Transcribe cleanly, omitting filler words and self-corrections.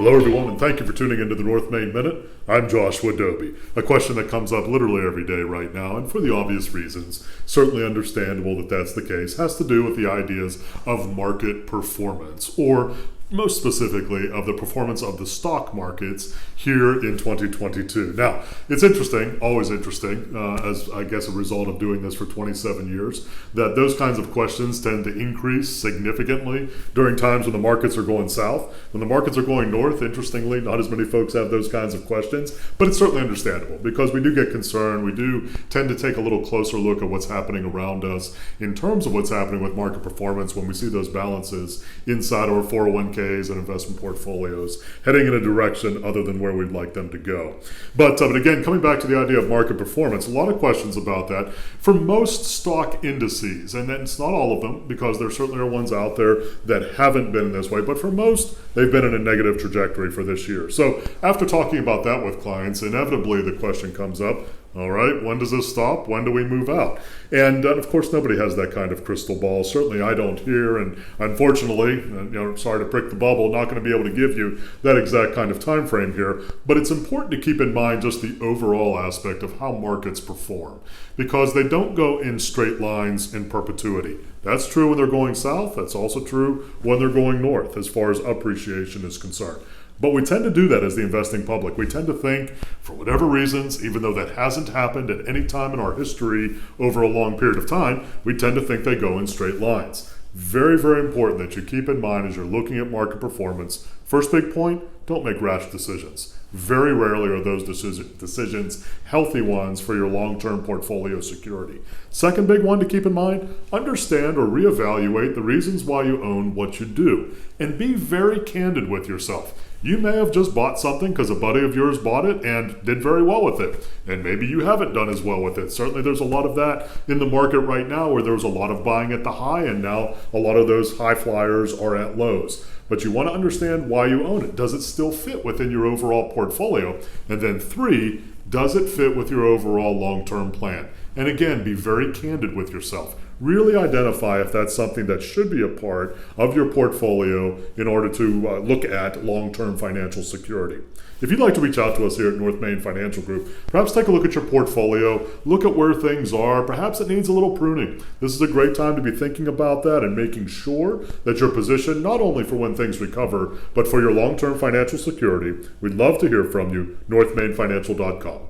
Hello, everyone, and thank you for tuning into the North Main Minute. I'm Joshua Dobie. A question that comes up literally every day right now, and for the obvious reasons, certainly understandable that that's the case, has to do with the ideas of market performance, or most specifically of the performance of the stock markets here in 2022. Now, it's interesting, always interesting, as I guess a result of doing this for 27 years, that those kinds of questions tend to increase significantly during times when the markets are going south. When the markets are going north, interestingly, not as many folks have those kinds of questions, but it's certainly understandable because we do get concerned. We do tend to take a little closer look at what's happening around us in terms of what's happening with market performance when we see those balances inside our 401ks and investment portfolios heading in a direction other than where we'd like them to go. But again, coming back to the idea of market performance, a lot of questions about that. For most stock indices, and it's not all of them because there certainly are ones out there that haven't been this way, but for most, they've been in a negative trajectory for this year. So after talking about that with clients, inevitably the question comes up, all right, when does this stop? When do we move out? And of course, nobody has that kind of crystal ball. Certainly I don't here. And unfortunately, sorry to prick the bubble, not going to be able to give you that exact kind of time frame here. But it's important to keep in mind just the overall aspect of how markets perform, because they don't go in straight lines in perpetuity. That's true when they're going south. That's also true when they're going north as far as appreciation is concerned. But we tend to do that as the investing public. We tend to think, for whatever reasons, even though that hasn't happened at any time in our history over a long period of time, we tend to think they go in straight lines. Very, very important that you keep in mind as you're looking at market performance. First big point, don't make rash decisions. Very rarely are those decisions healthy ones for your long-term portfolio security. Second big one to keep in mind, understand or reevaluate the reasons why you own what you do. And be very candid with yourself. You may have just bought something because a buddy of yours bought it and did very well with it. And maybe you haven't done as well with it. Certainly there's a lot of that in the market right now where there was a lot of buying at the high and now a lot of those high flyers are at lows. But you want to understand why you own it. Does it still fit within your overall portfolio? And then 3, does it fit with your overall long-term plan? And again, be very candid with yourself. Really identify if that's something that should be a part of your portfolio in order to look at long-term financial security. If you'd like to reach out to us here at North Main Financial Group, perhaps take a look at your portfolio, look at where things are. Perhaps it needs a little pruning. This is a great time to be thinking about that and making sure that you're positioned not only for when things recover, but for your long-term financial security. We'd love to hear from you, northmainfinancial.com.